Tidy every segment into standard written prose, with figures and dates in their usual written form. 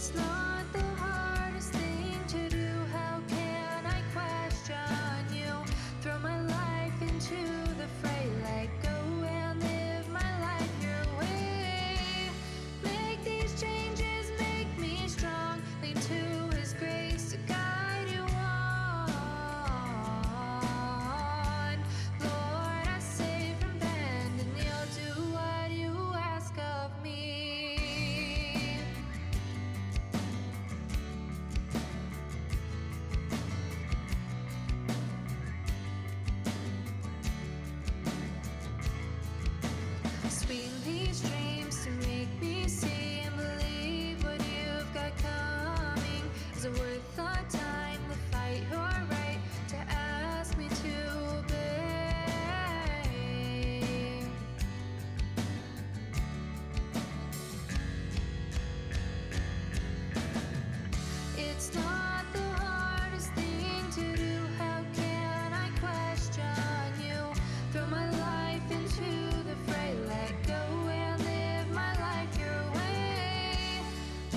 It's not the hardest thing to do. How can I question you? Throw my life into the fray. Let go and live my life your way. Make these changes, make me strong. Lean to His grace to guide you on. Lord, I say from bend and kneel, do what you ask of me. Swing these dreams to make me see and believe what you've got coming. Is it worth the time, the fight, your right to ask me to obey? It's not the hardest thing to do. How can I question you? Throw my life into the fray. Let go and live my life your way.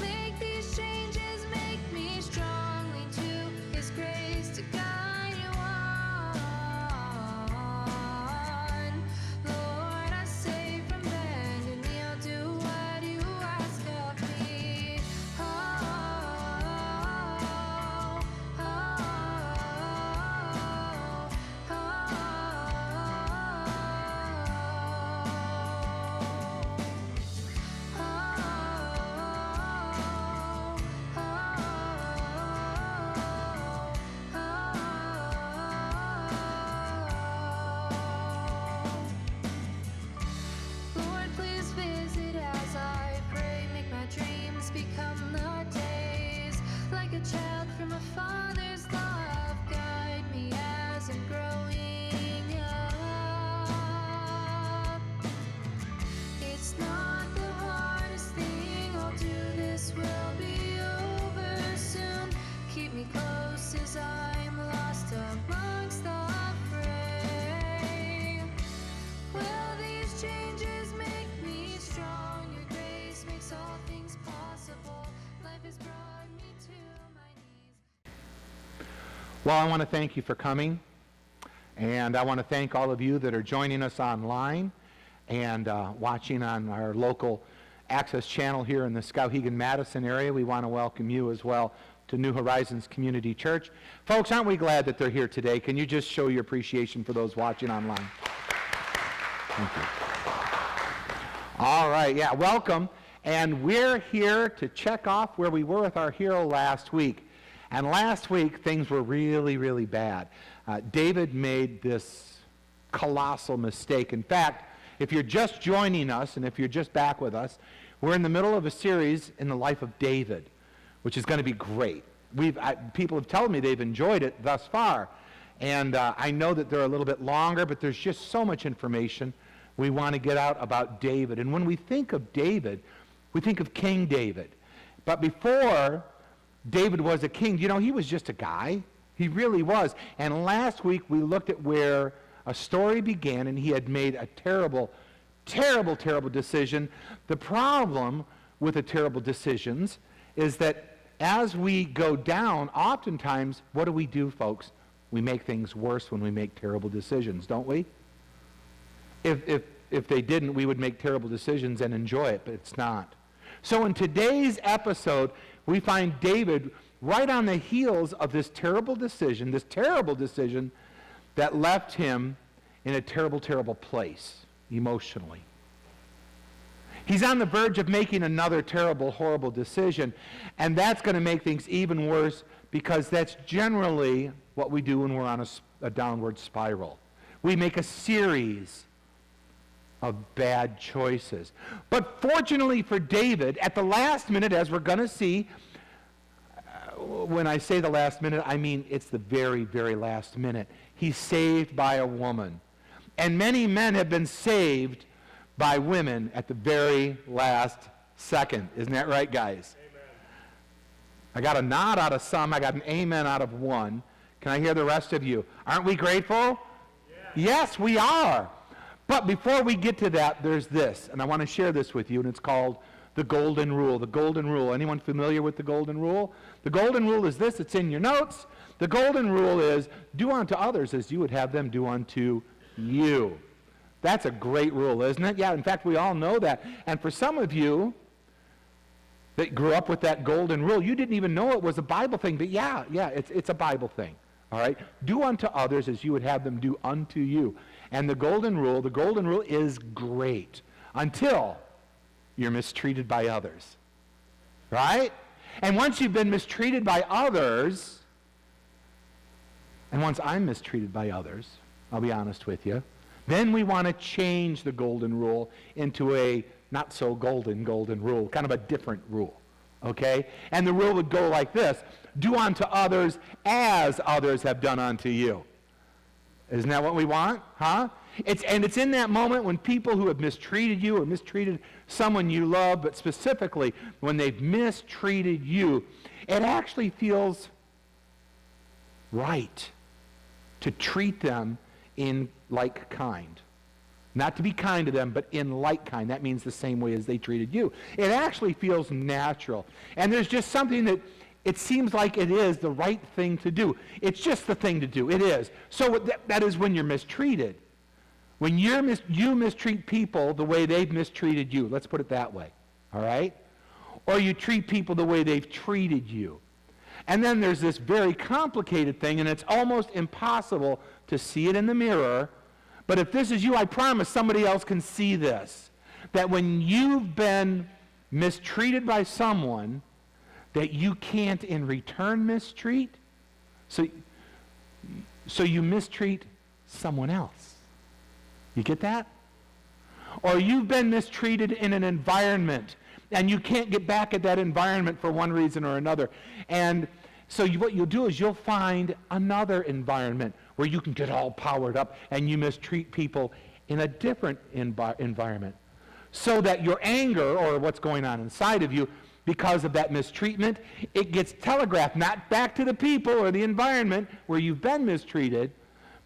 Make these changes, make me strong. Lean to His grace to guide you on. Lord, I say from bend and kneel, do what you ask of me. Oh, oh, oh, Lord, please visit as I pray. Make my dreams become the days. Like a child from a father's love, guide me as I'm growing up. It's not the hardest thing I'll do. This will be over soon. Keep me close as I'm lost amongst the fray. Will these changes make me strong? Your grace makes all things possible. Life has brought me to my knees. Well, I want to thank you for coming, and I want to thank all of you that are joining us online and watching on our local access channel here in the Skowhegan, Madison area. We want to welcome you as well to New Horizons Community Church. Folks, aren't we glad that they're here today? Can you just show your appreciation for those watching online? Thank you. All right, yeah, welcome. And we're here to check off where we were with our hero last week. And last week, things were really, really bad. David made this colossal mistake. In fact, if you're just joining us and if you're just back with us, we're in the middle of a series in the life of David, which is going to be great. People have told me they've enjoyed it thus far. And I know that they're a little bit longer, but there's just so much information we want to get out about David. And when we think of David, we think of King David. But before David was a king, you know, he was just a guy. He really was. And last week we looked at where a story began, and he had made a terrible, terrible, terrible decision. The problem with the terrible decisions is that as we go down, oftentimes, what do, folks? We make things worse when we make terrible decisions, don't we? If they didn't, we would make terrible decisions and enjoy it, but it's not. So in today's episode, we find David right on the heels of this terrible decision that left him in a terrible, terrible place emotionally. He's on the verge of making another terrible, horrible decision, and that's going to make things even worse because that's generally what we do when we're on a downward spiral. We make a series of bad choices. But fortunately for David, at the last minute, as we're going to see, when I say the last minute, I mean it's the very, very last minute. He's saved by a woman. And many men have been saved by women at the very last second. Isn't that right, guys? Amen. I got a nod out of some. I got an amen out of one. Can I hear the rest of you? Aren't we grateful? Yeah. Yes, we are. But before we get to that, there's this, and I want to share this with you, and it's called the golden rule. The golden rule. Anyone familiar with the golden rule? The golden rule is this. It's in your notes. The golden rule is, do unto others as you would have them do unto you. That's a great rule, isn't it? Yeah, in fact, we all know that. And for some of you that grew up with that golden rule, you didn't even know it was a Bible thing. But yeah, it's a Bible thing. All right? Do unto others as you would have them do unto you. And the golden rule is great until you're mistreated by others. Right? And once you've been mistreated by others, and once I'm mistreated by others, I'll be honest with you, then we want to change the golden rule into a not so golden rule, kind of a different rule. Okay? And the rule would go like this: do unto others as others have done unto you. Isn't that what we want? Huh? It's in that moment when people who have mistreated you or mistreated someone you love, but specifically when they've mistreated you, it actually feels right to treat them in like kind. Not to be kind to them, but in like kind. That means the same way as they treated you. It actually feels natural. And there's just something that it seems like it is the right thing to do. It's just the thing to do. It is. So that is when you're mistreated. When you mistreat people the way they've mistreated you. Let's put it that way. All right? Or you treat people the way they've treated you. And then there's this very complicated thing, and it's almost impossible to see it in the mirror. But if this is you, I promise somebody else can see this. That when you've been mistreated by someone that you can't in return mistreat, so you mistreat someone else. You get that? Or you've been mistreated in an environment and you can't get back at that environment for one reason or another. And so what you'll do is you'll find another environment where you can get all powered up and you mistreat people in a different environment. So that your anger, or what's going on inside of you, because of that mistreatment, it gets telegraphed, not back to the people or the environment where you've been mistreated,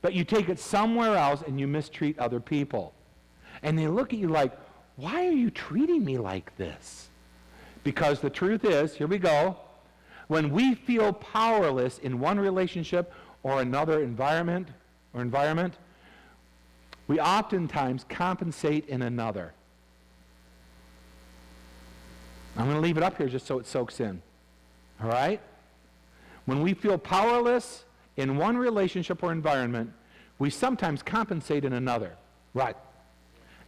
but you take it somewhere else and you mistreat other people. And they look at you like, why are you treating me like this? Because the truth is, here we go, when we feel powerless in one relationship or another environment, we oftentimes compensate in another. I'm going to leave it up here just so it soaks in. All right? When we feel powerless in one relationship or environment, we sometimes compensate in another. Right.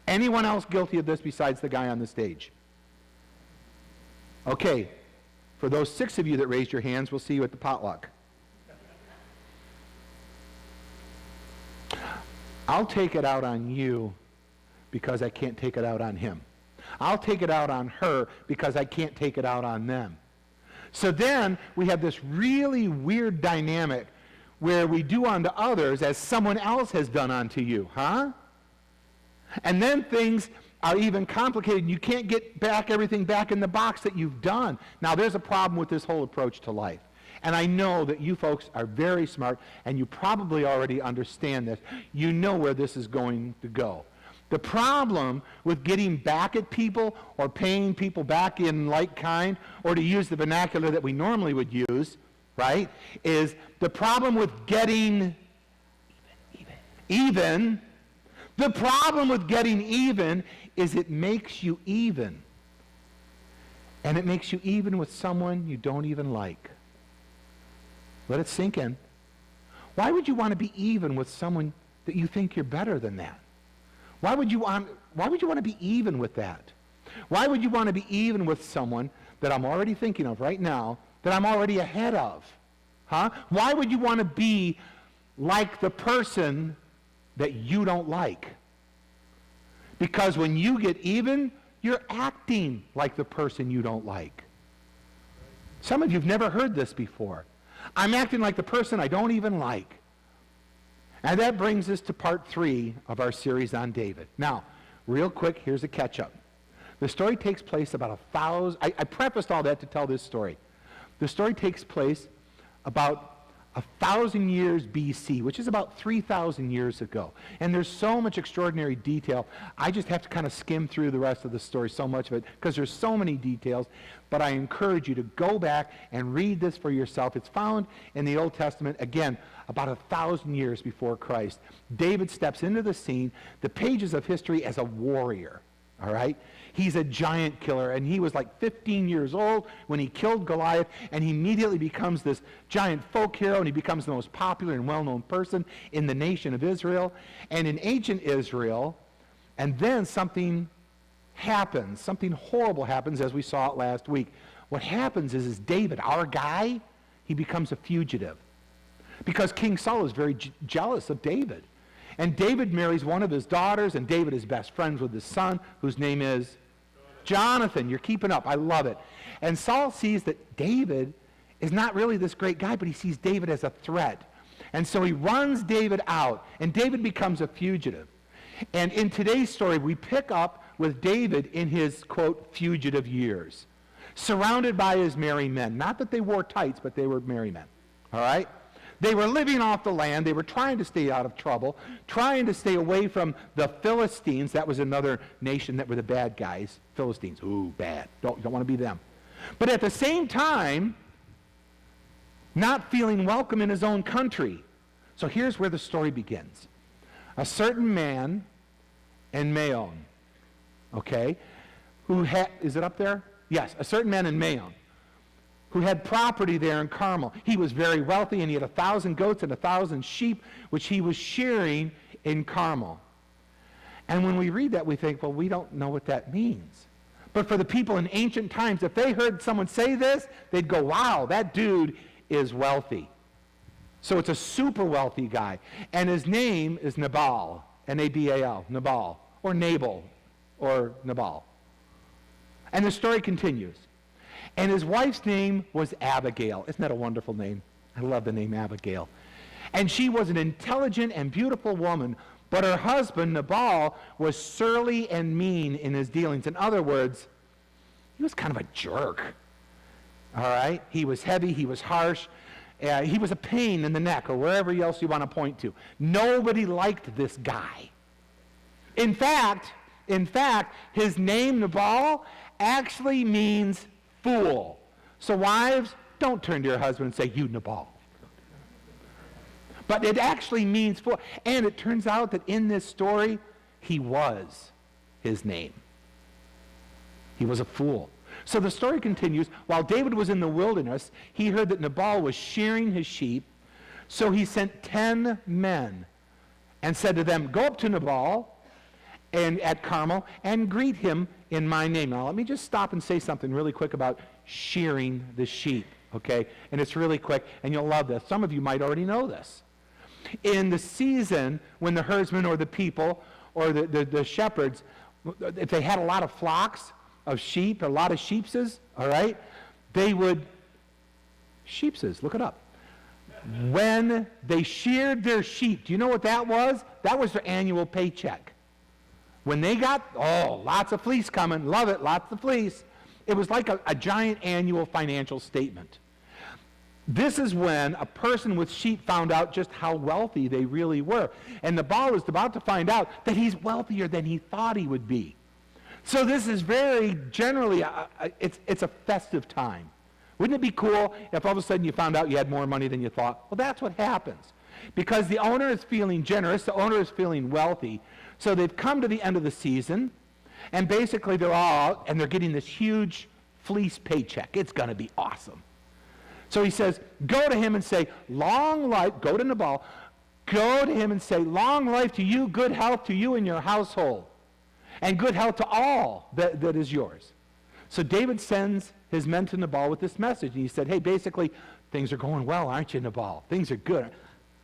Anyone else guilty of this besides the guy on the stage? Okay. For those 6 of you that raised your hands, we'll see you at the potluck. I'll take it out on you because I can't take it out on him. I'll take it out on her because I can't take it out on them. So then we have this really weird dynamic where we do unto others as someone else has done unto you, huh? And then things are even complicated. You can't get everything back in the box that you've done. Now there's a problem with this whole approach to life. And I know that you folks are very smart and you probably already understand this. You know where this is going to go. The problem with getting back at people or paying people back in like kind, or to use the vernacular that we normally would use, right, is the problem with getting even. The problem with getting even is it makes you even. And it makes you even with someone you don't even like. Let it sink in. Why would you want to be even with someone that you think you're better than that? Why would you want to be even with that? Why would you want to be even with someone that I'm already thinking of right now, that I'm already ahead of? Huh? Why would you want to be like the person that you don't like? Because when you get even, you're acting like the person you don't like. Some of you have never heard this before. I'm acting like the person I don't even like. And that brings us to part 3 of our series on David. Now, real quick, here's a catch-up. The story takes place about 1,000... I prefaced all that to tell this story. The story takes place about 1,000 years BC, which is about 3,000 years ago. And there's so much extraordinary detail. I just have to kind of skim through the rest of the story, so much of it, because there's so many details. But I encourage you to go back and read this for yourself. It's found in the Old Testament, again, about 1,000 years before Christ. David steps into the scene, the pages of history, as a warrior. All right? He's a giant killer, and he was like 15 years old when he killed Goliath, and he immediately becomes this giant folk hero, and he becomes the most popular and well-known person in the nation of Israel. And in ancient Israel, and then something happens, something horrible happens, as we saw it last week. What happens is David, our guy, he becomes a fugitive. Because King Saul is very jealous of David. And David marries one of his daughters, and David is best friends with his son, whose name is Jonathan. You're keeping up. I love it. And Saul sees that David is not really this great guy, but he sees David as a threat. And so he runs David out, and David becomes a fugitive. And in today's story, we pick up with David in his, quote, fugitive years, surrounded by his merry men. Not that they wore tights, but they were merry men. All right? They were living off the land. They were trying to stay out of trouble, trying to stay away from the Philistines. That was another nation that were the bad guys. Philistines, ooh, bad. Don't want to be them. But at the same time, not feeling welcome in his own country. So here's where the story begins. A certain man in Maon, okay, who had, is it up there? Yes, a certain man in Maon, who had property there in Carmel. He was very wealthy, and he had 1,000 goats and 1,000 sheep, which he was shearing in Carmel. And when we read that, we think, well, we don't know what that means. But for the people in ancient times, if they heard someone say this, they'd go, wow, that dude is wealthy. So it's a super wealthy guy. And his name is Nabal, N-A-B-A-L, Nabal, or Nabal, or Nabal. And the story continues. And his wife's name was Abigail. Isn't that a wonderful name? I love the name Abigail. And she was an intelligent and beautiful woman, but her husband, Nabal, was surly and mean in his dealings. In other words, he was kind of a jerk. All right? He was heavy, he was harsh, he was a pain in the neck, or wherever else you want to point to. Nobody liked this guy. In fact, his name, Nabal, actually means fool. So wives, don't turn to your husband and say, you Nabal. But it actually means fool. And it turns out that in this story, he was his name. He was a fool. So the story continues. While David was in the wilderness, he heard that Nabal was shearing his sheep. So he sent 10 men and said to them, go up to Nabal and at Carmel and greet him in my name. Now let me just stop and say something really quick about shearing the sheep, okay? And it's really quick, and you'll love this. Some of you might already know this. In the season when the herdsmen or the people or the shepherds, if they had a lot of flocks of sheep, a lot of sheepses, all right, they would, sheepses, look it up. When they sheared their sheep, do you know what that was? That was their annual paycheck. When they got, lots of fleece coming, love it, lots of fleece. It was like a giant annual financial statement. This is when a person with sheep found out just how wealthy they really were. And Nabal was about to find out that he's wealthier than he thought he would be. So this is very generally, it's a festive time. Wouldn't it be cool if all of a sudden you found out you had more money than you thought? Well, that's what happens. Because the owner is feeling generous, the owner is feeling wealthy. So they've come to the end of the season, and basically they're all out, and they're getting this huge fleece paycheck. It's going to be awesome. So he says, go to him and say, long life, go to Nabal, go to him and say, long life to you, good health to you and your household, and good health to all that is yours. So David sends his men to Nabal with this message, and he said, hey, basically, things are going well, aren't you, Nabal? Things are good.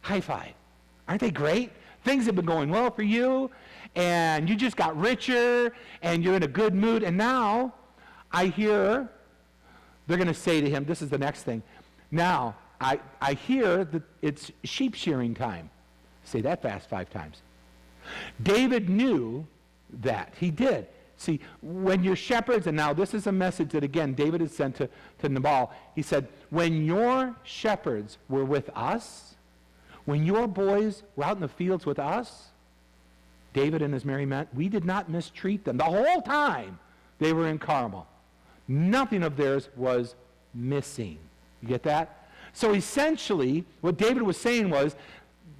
High five. Aren't they great? Things have been going well for you, and you just got richer, and you're in a good mood, and now I hear they're going to say to him, this is the next thing, now I hear that it's sheep shearing time. Say that fast 5 times. David knew that. He did. See, when your shepherds, and now this is a message that, again, David had sent to Nabal. He said, when your shepherds were with us, when your boys were out in the fields with us, David and his merry men, we did not mistreat them. The whole time they were in Carmel, nothing of theirs was missing. You get that? So essentially, what David was saying was,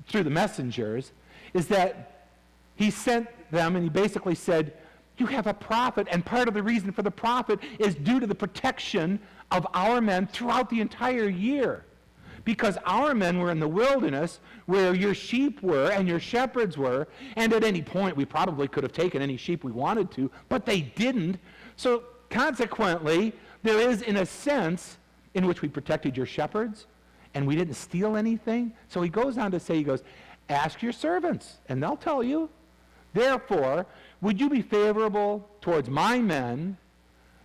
through the messengers, is that he sent them and he basically said, you have a prophet, and part of the reason for the prophet is due to the protection of our men throughout the entire year. Because our men were in the wilderness where your sheep were and your shepherds were, and at any point we probably could have taken any sheep we wanted to, but they didn't. So consequently, there is, in a sense, in which we protected your shepherds, and we didn't steal anything. So he goes on to say, he goes, ask your servants, and they'll tell you. Therefore, would you be favorable towards my men,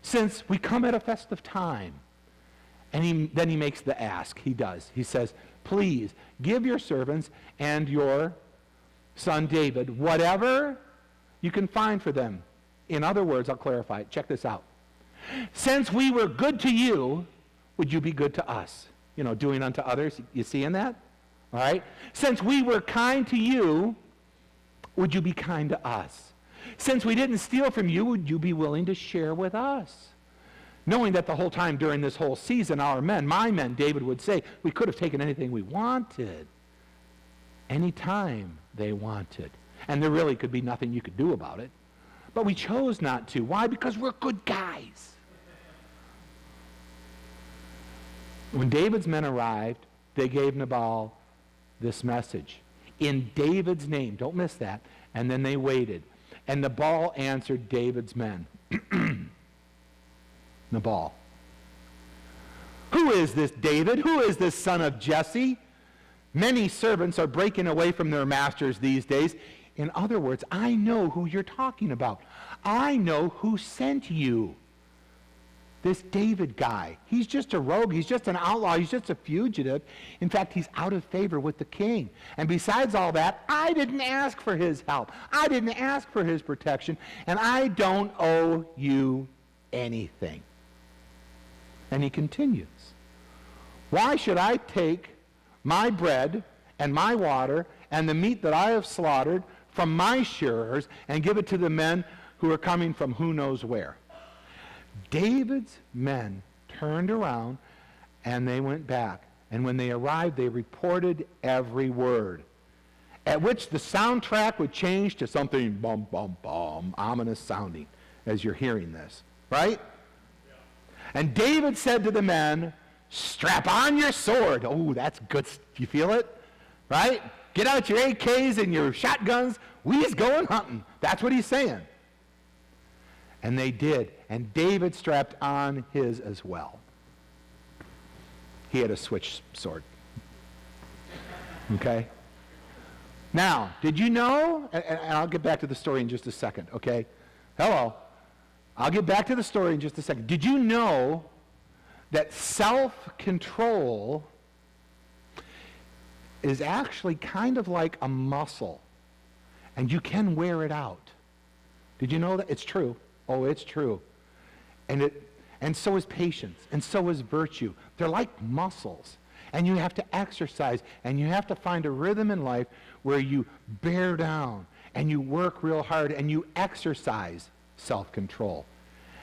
since we come at a festive time? And then he makes the ask. He does. He says, please give your servants and your son David whatever you can find for them. In other words, I'll clarify it. Check this out. Since we were good to you, would you be good to us? You know, doing unto others. You seeing that? All right? Since we were kind to you, would you be kind to us? Since we didn't steal from you, would you be willing to share with us? Knowing that the whole time during this whole season, our men, my men, David would say, we could have taken anything we wanted, anytime they wanted. And there really could be nothing you could do about it. But we chose not to. Why? Because we're good guys. When David's men arrived, they gave Nabal this message. In David's name, don't miss that. And then they waited. And Nabal answered David's men. Nabal. Who is this David? Who is this son of Jesse? Many servants are breaking away from their masters these days. In other words, I know who you're talking about. I know who sent you. This David guy. He's just a rogue. He's just an outlaw. He's just a fugitive. In fact, he's out of favor with the king. And besides all that, I didn't ask for his help. I didn't ask for his protection. And I don't owe you anything. And he continues. Why should I take my bread and my water and the meat that I have slaughtered from my shearers and give it to the men who are coming from who knows where? David's men turned around and they went back. And when they arrived, they reported every word. At which the soundtrack would change to something bum, bum, bum, ominous sounding as you're hearing this. Right? Yeah. And David said to the men, strap on your sword. Oh, that's good. You feel it? Right? Get out your AKs and your shotguns. We's going hunting. That's what he's saying. And they did. And David strapped on his as well. He had a switch sword. Okay? Now, did you know, and I'll get back to the story in just a second, okay? Hello. I'll get back to the story in just a second. Did you know that self-control is actually kind of like a muscle, and you can wear it out? Did you know that? It's true. Oh, it's true. And so is patience, and so is virtue. They're like muscles, and you have to exercise, and you have to find a rhythm in life where you bear down, and you work real hard, and you exercise self-control.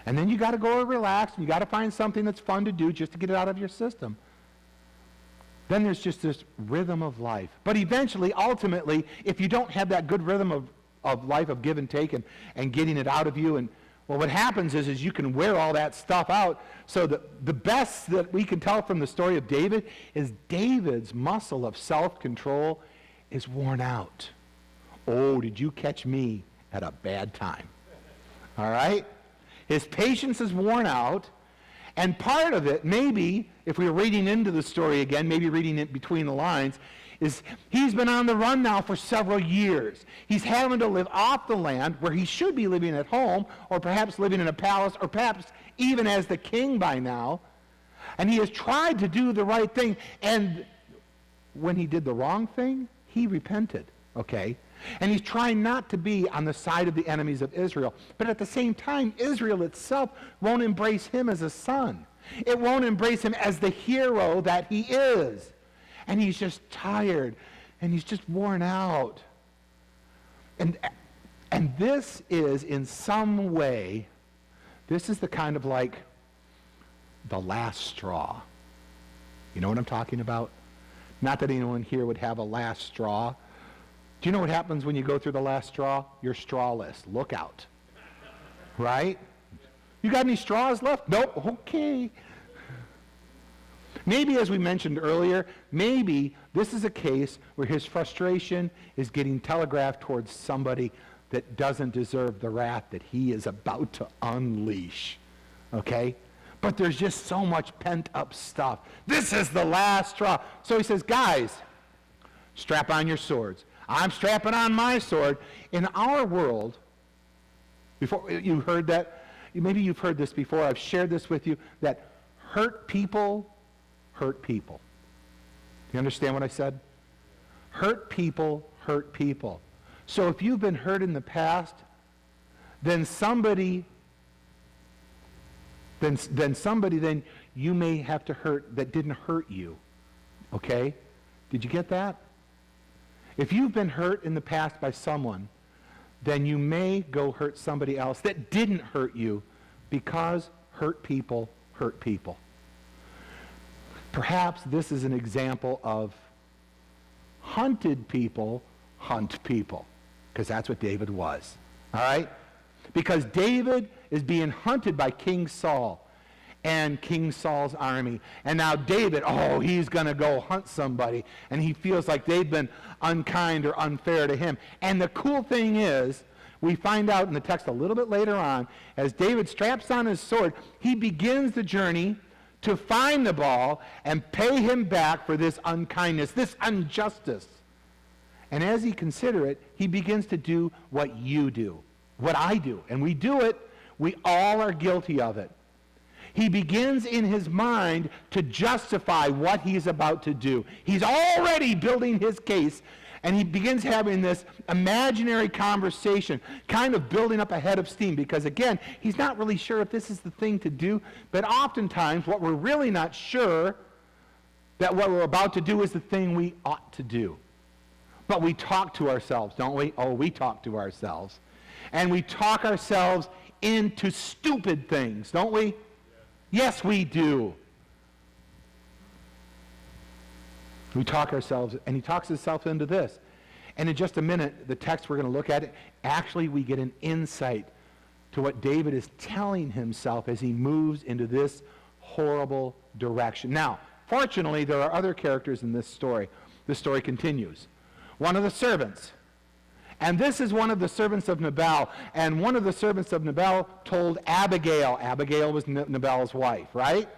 And then you got to go and relax, and you got to find something that's fun to do just to get it out of your system. Then there's just this rhythm of life. But eventually, ultimately, if you don't have that good rhythm of life of give and take and getting it out of you, and well, what happens is you can wear all that stuff out. So the best that we can tell from the story of David is David's muscle of self-control is worn out. Oh, did you catch me at a bad time? All right? His patience is worn out. And part of it, maybe, if we were reading into the story again, maybe reading it between the lines, is he's been on the run now for several years. He's having to live off the land where he should be living at home, or perhaps living in a palace, or perhaps even as the king by now. And he has tried to do the right thing. And when he did the wrong thing, he repented. okay? And he's trying not to be on the side of the enemies of Israel. But at the same time, Israel itself won't embrace him as a son. It won't embrace him as the hero that he is. And he's just tired, and he's just worn out. And this is, in some way, this is the kind of like the last straw. You know what I'm talking about? Not that anyone here would have a last straw. Do you know what happens when you go through the last straw? You're strawless. Look out. Right? You got any straws left? Nope. Okay. Maybe, as we mentioned earlier, maybe this is a case where his frustration is getting telegraphed towards somebody that doesn't deserve the wrath that he is about to unleash. Okay? But there's just so much pent-up stuff. This is the last straw. So he says, guys, strap on your swords. I'm strapping on my sword. In our world, before you heard that, maybe you've heard this before, I've shared this with you, that hurt people hurt people. Do you understand what I said? Hurt people hurt people. So if you've been hurt in the past, then you may have to hurt that didn't hurt you. Okay? Did you get that? If you've been hurt in the past by someone, then you may go hurt somebody else that didn't hurt you, because hurt people hurt people. Perhaps this is an example of hunted people hunt people, because that's what David was. All right? Because David is being hunted by King Saul and King Saul's army. And now David, he's going to go hunt somebody. And he feels like they've been unkind or unfair to him. And the cool thing is, we find out in the text a little bit later on, as David straps on his sword, he begins the journey to find Nabal and pay him back for this unkindness, this injustice. And as he considers it, he begins to do what you do, what I do. And we do it. We all are guilty of it. He begins in his mind to justify what he's about to do. He's already building his case, and he begins having this imaginary conversation, kind of building up a head of steam, because again, he's not really sure if this is the thing to do, but oftentimes what we're really not sure that what we're about to do is the thing we ought to do. But we talk to ourselves, don't we? We talk to ourselves. And we talk ourselves into stupid things, don't we? Yes, we do. We talk ourselves, and he talks himself into this. And in just a minute, the text we're going to look at, actually we get an insight to what David is telling himself as he moves into this horrible direction. Now, fortunately, there are other characters in this story. The story continues. One of the servants, and this is one of the servants of Nabal, and one of the servants of Nabal told Abigail. Abigail was Nabal's wife, right?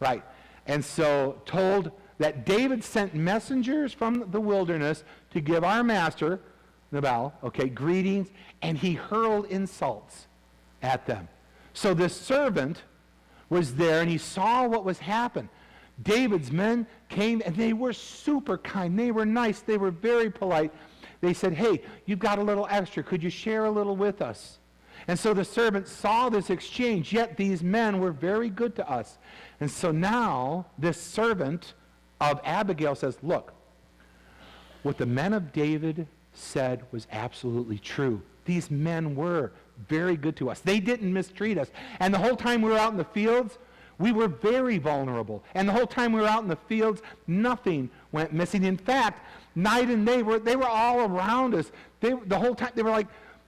Right. And so told that David sent messengers from the wilderness to give our master, Nabal, greetings, and he hurled insults at them. So this servant was there, and he saw what was happening. David's men came, and they were super kind. They were nice. They were very polite. They said, hey, you've got a little extra. Could you share a little with us? And so the servant saw this exchange, yet these men were very good to us. And so now this servant of Abigail says, look, what the men of David said was absolutely true. These men were very good to us. They didn't mistreat us. And the whole time we were out in the fields, we were very vulnerable. And the whole time we were out in the fields, nothing went missing. In fact, night and day, they were all around us. The whole time,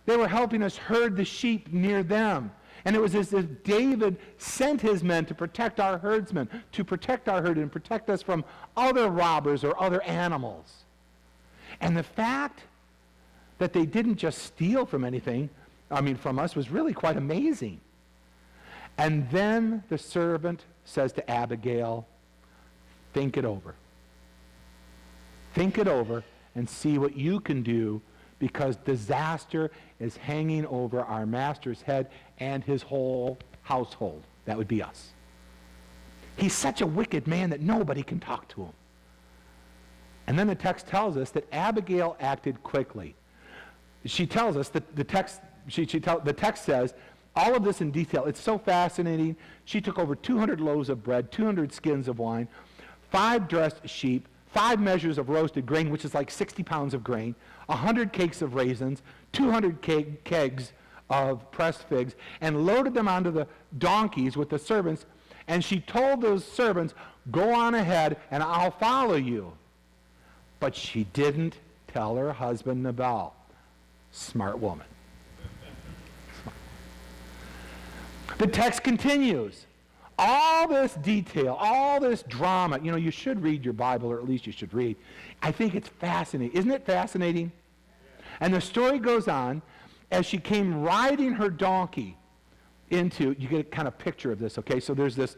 they were helping us herd the sheep near them. And it was as if David sent his men to protect our herdsmen, to protect our herd and protect us from other robbers or other animals. And the fact that they didn't just steal from us, was really quite amazing. And then the servant says to Abigail, think it over. Think it over and see what you can do, because disaster is hanging over our master's head and his whole household. That would be us. He's such a wicked man that nobody can talk to him. And then the text tells us that Abigail acted quickly. She tells us that the text says all of this in detail. It's so fascinating. She took over 200 loaves of bread, 200 skins of wine, 5 dressed sheep, 5 measures of roasted grain, which is like 60 pounds of grain, 100 cakes of raisins, 200 kegs of pressed figs, and loaded them onto the donkeys with the servants. And she told those servants, go on ahead and I'll follow you. But she didn't tell her husband Nabal. Smart woman. The text continues. All this detail, all this drama, you should read your Bible, or at least you should read. I think it's fascinating. Isn't it fascinating? And the story goes on, as she came riding her donkey into, you get a kind of picture of this, okay? So there's this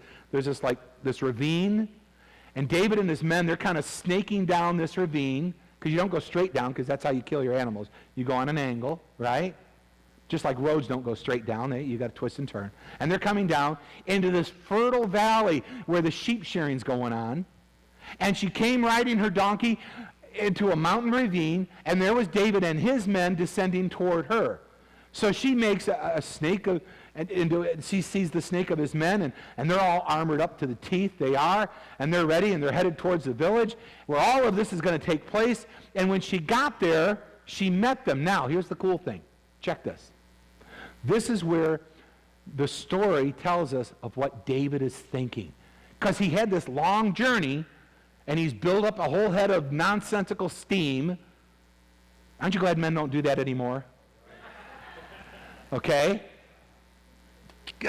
ravine, and David and his men, they're kind of snaking down this ravine, because you don't go straight down, because that's how you kill your animals. You go on an angle, right? Just like roads don't go straight down, you got to twist and turn. And they're coming down into this fertile valley where the sheep shearing's going on. And she came riding her donkey into a mountain ravine, and there was David and his men descending toward her. So she makes a snake she sees the snake of his men, and they're all armored up to the teeth. They are, and they're ready, and they're headed towards the village where all of this is going to take place. And when she got there, she met them. Now, here's the cool thing. Check this. This is where the story tells us of what David is thinking. Because he had this long journey, and he's built up a whole head of nonsensical steam. Aren't you glad men don't do that anymore? Okay?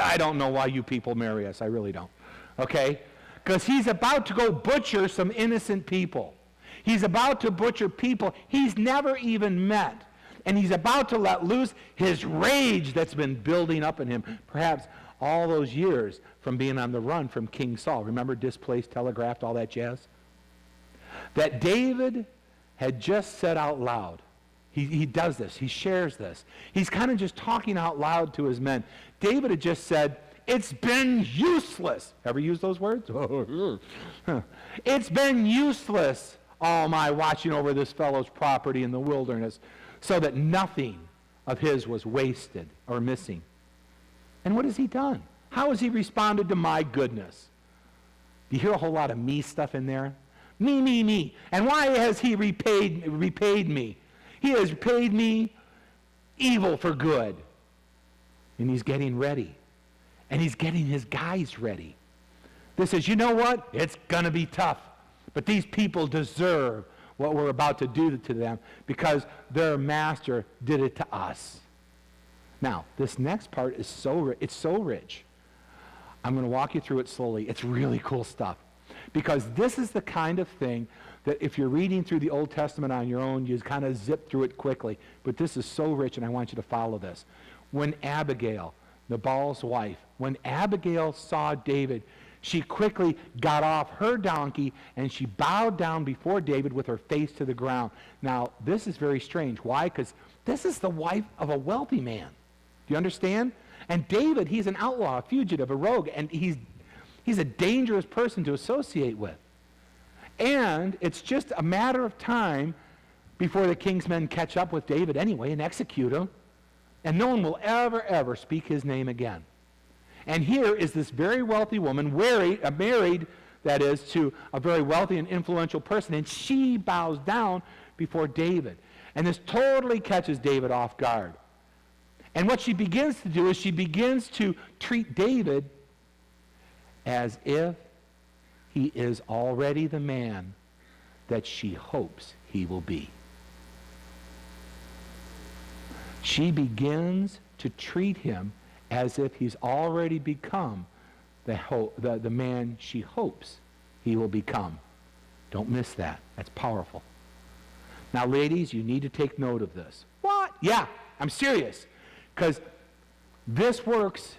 I don't know why you people marry us. I really don't. Okay? Because he's about to go butcher some innocent people. He's about to butcher people he's never even met. And he's about to let loose his rage that's been building up in him, perhaps all those years from being on the run from King Saul. Remember, displaced, telegraphed, all that jazz? That David had just said out loud. He does this. He shares this. He's kind of just talking out loud to his men. David had just said, it's been useless. Ever use those words? It's been useless, all my watching over this fellow's property in the wilderness, so that nothing of his was wasted or missing. And what has he done? How has he responded to my goodness? Do you hear a whole lot of me stuff in there? Me, me, me. And why has he repaid me? He has repaid me evil for good. And he's getting ready. And he's getting his guys ready. This is, you know what? It's going to be tough. But these people deserve what we're about to do to them because their master did it to us. Now, this next part is it's so rich. I'm going to walk you through it slowly. It's really cool stuff. Because this is the kind of thing that if you're reading through the Old Testament on your own, you kind of zip through it quickly. But this is so rich, and I want you to follow this. When Abigail, Nabal's wife, when Abigail saw David, she quickly got off her donkey and she bowed down before David with her face to the ground. Now, this is very strange. Why? Because this is the wife of a wealthy man. Do you understand? And David, he's an outlaw, a fugitive, a rogue, and he's a dangerous person to associate with. And it's just a matter of time before the king's men catch up with David anyway and execute him. And no one will ever speak his name again. And here is this very wealthy woman, married, that is, to a very wealthy and influential person, and she bows down before David. And this totally catches David off guard. And what she begins to do is she begins to treat David as if he is already the man that she hopes he will be. She begins to treat him as if he's already become the man she hopes he will become. Don't miss that. That's powerful. Now, ladies, you need to take note of this. What? Yeah, I'm serious. Because this works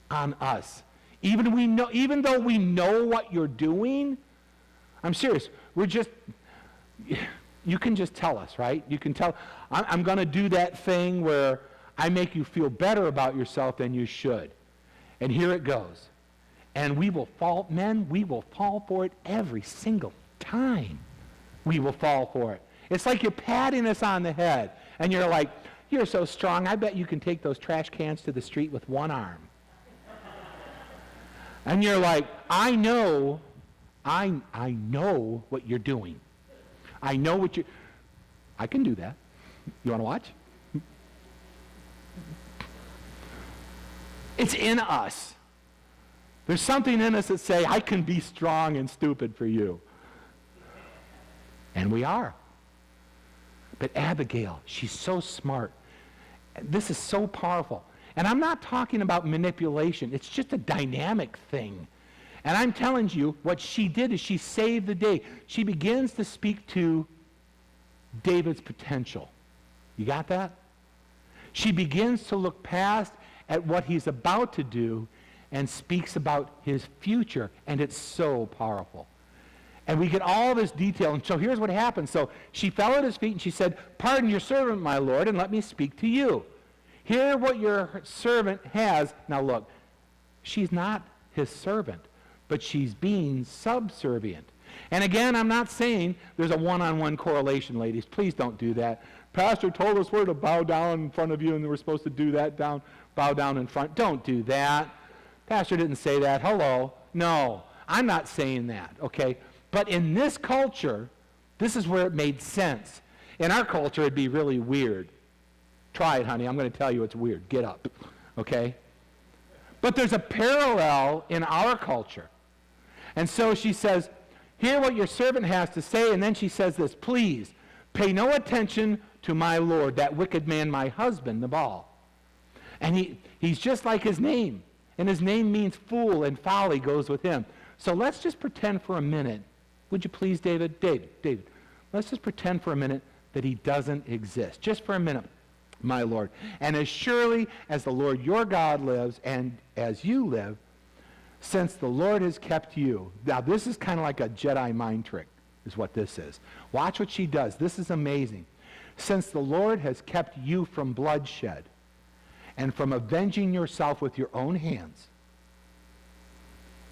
on us. Even though we know what you're doing, I'm serious. You can just tell us, right? You can tell, I'm going to do that thing where I make you feel better about yourself than you should. And here it goes. And we will fall for it every single time. we will fall for it. It's like you're patting us on the head, and you're like, you're so strong, I bet you can take those trash cans to the street with one arm. And you're like, I know what you're doing. I know what I can do that. You want to watch? It's in us. There's something in us that say, I can be strong and stupid for you. And we are. But Abigail, she's so smart. This is so powerful. And I'm not talking about manipulation. It's just a dynamic thing. And I'm telling you, what she did is she saved the day. She begins to speak to David's potential. You got that? She begins to look past at what he's about to do and speaks about his future. And it's so powerful. And we get all this detail. And so here's what happened. So she fell at his feet and she said, "Pardon your servant, my lord, and let me speak to you. Hear what your servant has." Now look, she's not his servant, but she's being subservient. And again, I'm not saying there's a one-on-one correlation, ladies. Please don't do that. Pastor told us we're to bow down in front of you, and we're supposed to do that bow down in front. Don't do that. Pastor didn't say that. Hello. No, I'm not saying that, okay? But in this culture, this is where it made sense. In our culture, it'd be really weird. Try it, honey. I'm going to tell you it's weird. Get up, okay? But there's a parallel in our culture. And so she says, "Hear what your servant has to say." And then she says this, "Please, pay no attention to my lord, that wicked man, my husband, Nabal." And he's just like his name. And his name means fool, and folly goes with him. So let's just pretend for a minute. Would you please, David? David. Let's just pretend for a minute that he doesn't exist. Just for a minute, my Lord. "And as surely as the Lord your God lives, and as you live, since the Lord has kept you." Now, this is kind of like a Jedi mind trick, is what this is. Watch what she does. This is amazing. "Since the Lord has kept you from bloodshed and from avenging yourself with your own hands,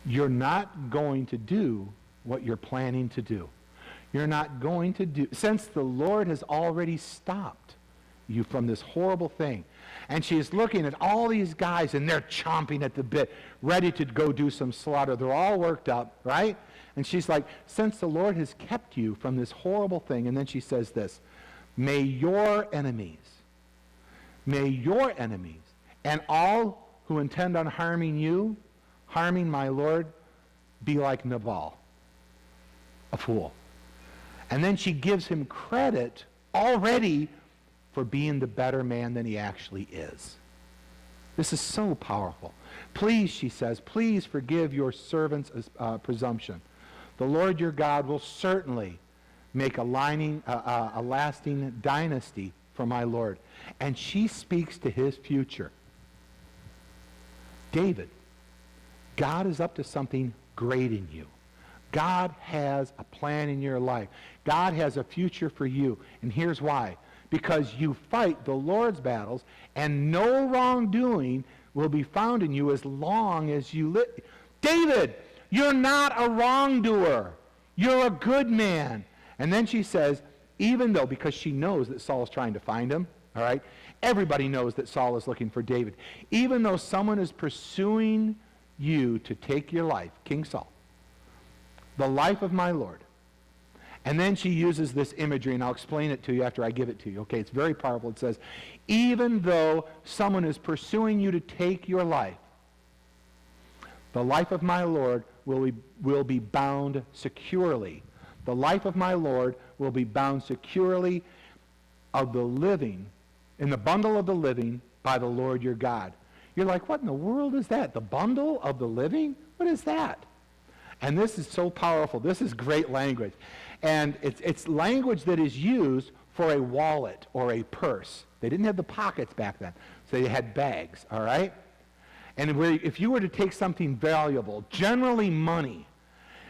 you're not going to do what you're planning to do. You're not going to do, since the Lord has already stopped you from this horrible thing." And she's looking at all these guys, and they're chomping at the bit, ready to go do some slaughter. They're all worked up, right? And she's like, "Since the Lord has kept you from this horrible thing," and then she says this, may your enemies, and all who intend on harming you, harming my Lord, be like Nabal, a fool." And then she gives him credit already for being the better man than he actually is. This is so powerful. "Please," she says, "please forgive your servant's presumption. The Lord your God will certainly make a lasting dynasty for my Lord." And she speaks to his future. David, God is up to something great in you. God has a plan in your life. God has a future for you. And here's why. Because you fight the Lord's battles, and no wrongdoing will be found in you as long as you live. David, you're not a wrongdoer. You're a good man. And then she says, even though, because she knows that Saul is trying to find him, all right? Everybody knows that Saul is looking for David. Even though someone is pursuing you to take your life, King Saul, the life of my Lord. And then she uses this imagery, and I'll explain it to you after I give it to you. Okay, it's very powerful. It says, even though someone is pursuing you to take your life, the life of my Lord will be bound securely. The life of my Lord will be bound securely of the living, in the bundle of the living by the Lord your God. You're like, what in the world is that? The bundle of the living? What is that? And this is so powerful. This is great language. And it's language that is used for a wallet or a purse. They didn't have the pockets back then, so they had bags, all right? And if you were to take something valuable, generally money,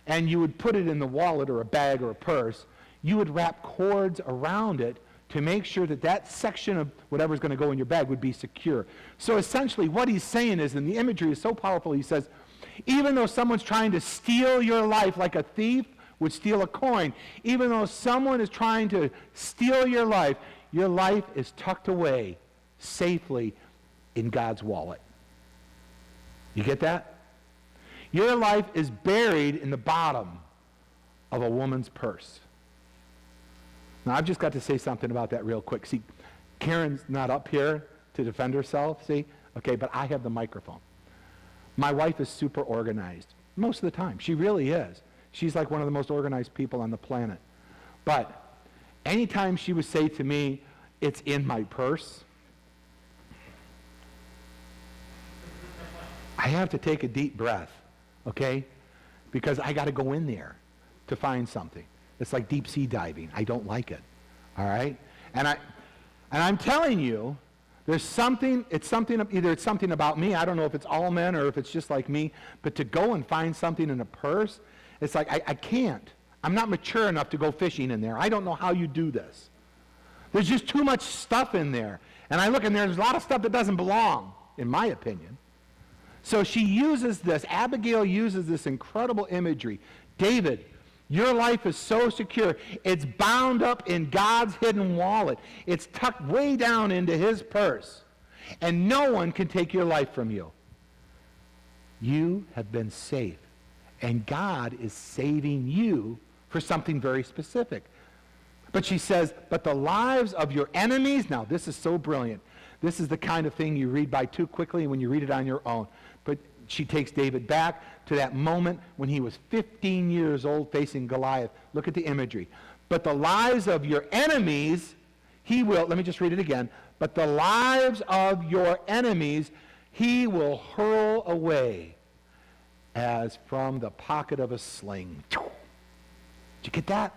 and you would put it in the wallet or a bag or a purse, you would wrap cords around it to make sure that that section of whatever's going to go in your bag would be secure. So essentially what he's saying is, and the imagery is so powerful, he says, even though someone's trying to steal your life like a thief would steal a coin. Even though someone is trying to steal your life is tucked away safely in God's wallet. You get that? Your life is buried in the bottom of a woman's purse. Now, I've just got to say something about that real quick. See, Karen's not up here to defend herself, see? Okay, but I have the microphone. My wife is super organized most of the time. She really is. She's like one of the most organized people on the planet. But anytime she would say to me, "It's in my purse," I have to take a deep breath, okay? Because I got to go in there to find something. It's like deep sea diving. I don't like it, all right? And I'm telling you, there's something, either it's something about me, I don't know if it's all men or if it's just like me, but to go and find something in a purse, it's like I can't. I'm not mature enough to go fishing in there. I don't know how you do this. There's just too much stuff in there. And I look in there, there's a lot of stuff that doesn't belong, in my opinion. So she uses this, Abigail uses this incredible imagery. David, your life is so secure. It's bound up in God's hidden wallet. It's tucked way down into his purse. And no one can take your life from you. You have been safe. And God is saving you for something very specific. But she says, but the lives of your enemies, now this is so brilliant. This is the kind of thing you read by too quickly when you read it on your own. But she takes David back to that moment when he was 15 years old facing Goliath. Look at the imagery. But the lives of your enemies, he will, let me just read it again. But the lives of your enemies, he will hurl away as from the pocket of a sling. Did you get that?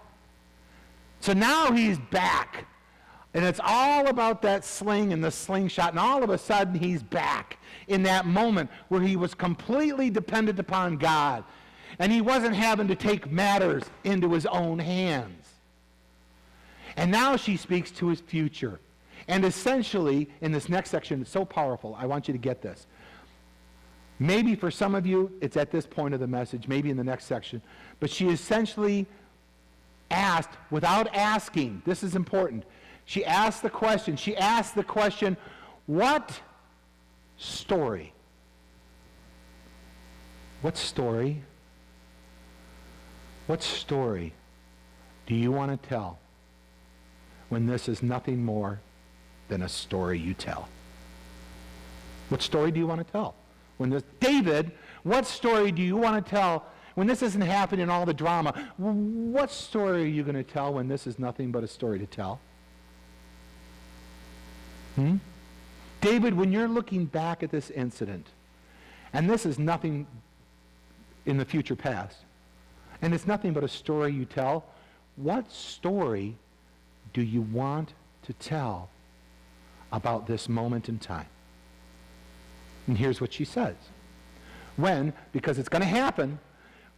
So now he's back. And it's all about that sling and the slingshot. And all of a sudden, he's back in that moment where he was completely dependent upon God. And he wasn't having to take matters into his own hands. And now she speaks to his future. And essentially, in this next section, it's so powerful. I want you to get this. Maybe for some of you, it's at this point of the message, maybe in the next section. But she essentially asked, without asking, this is important, she asked the question, what story? What story? What story do you want to tell when this is nothing more than a story you tell? What story do you want to tell? David, what story do you want to tell when this isn't happening, all the drama? What story are you going to tell when this is nothing but a story to tell? David, when you're looking back at this incident, and this is nothing in the future past, and it's nothing but a story you tell, what story do you want to tell about this moment in time? And here's what she says. Because it's going to happen,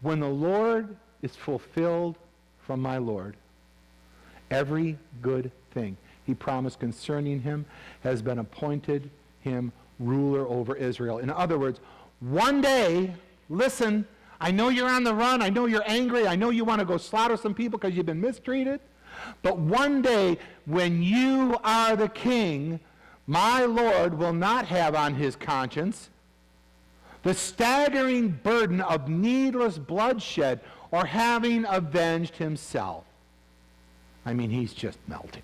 when the Lord is fulfilled from my Lord, every good thing he promised concerning him has been appointed him ruler over Israel. In other words, one day, listen, I know you're on the run, I know you're angry, I know you want to go slaughter some people because you've been mistreated, but one day when you are the king, my Lord will not have on his conscience the staggering burden of needless bloodshed or having avenged himself. I mean, he's just melting.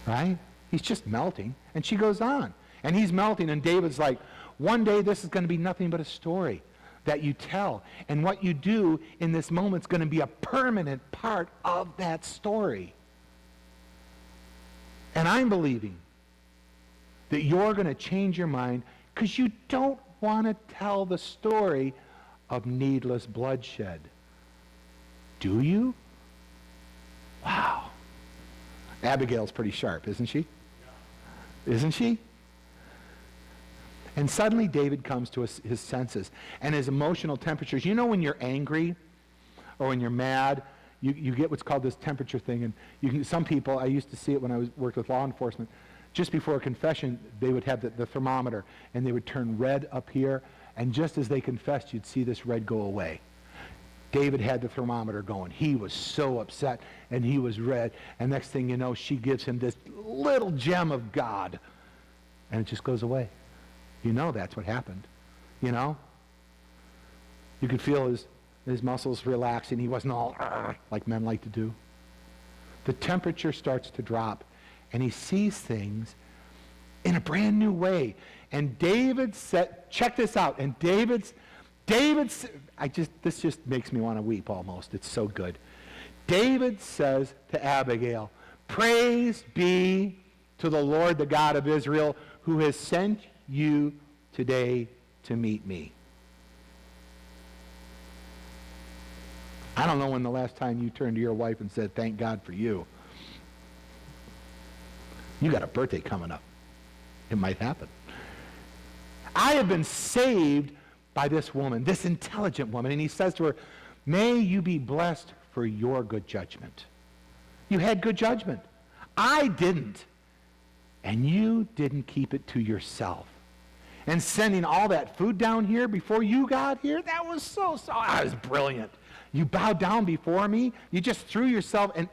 Right? He's just melting. And she goes on. And he's melting, and David's like, one day this is going to be nothing but a story that you tell. And what you do in this moment is going to be a permanent part of that story. And I'm believing that you're going to change your mind because you don't want to tell the story of needless bloodshed. Do you? Wow. Abigail's pretty sharp, isn't she? Isn't she? And suddenly David comes to his senses and his emotional temperatures. You know when you're angry or when you're mad, you get what's called this temperature thing. And some people, I used to see it when I worked with law enforcement, just before a confession, they would have the thermometer, and they would turn red up here, and just as they confessed, you'd see this red go away. David had the thermometer going. He was so upset, and he was red. And next thing you know, she gives him this little gem of God, and it just goes away. You know that's what happened. You know? You could feel his muscles relaxing. He wasn't all like men like to do. The temperature starts to drop, and he sees things in a brand new way. And David said, check this out. And this just makes me want to weep almost. It's so good. David says to Abigail, "Praise be to the Lord, the God of Israel, who has sent you today to meet me." I don't know when the last time you turned to your wife and said, "Thank God for you." You got a birthday coming up. It might happen. I have been saved by this woman, this intelligent woman. And he says to her, "May you be blessed for your good judgment." You had good judgment. I didn't. And you didn't keep it to yourself. And sending all that food down here before you got here, that was that was brilliant. You bowed down before me. You just threw yourself, and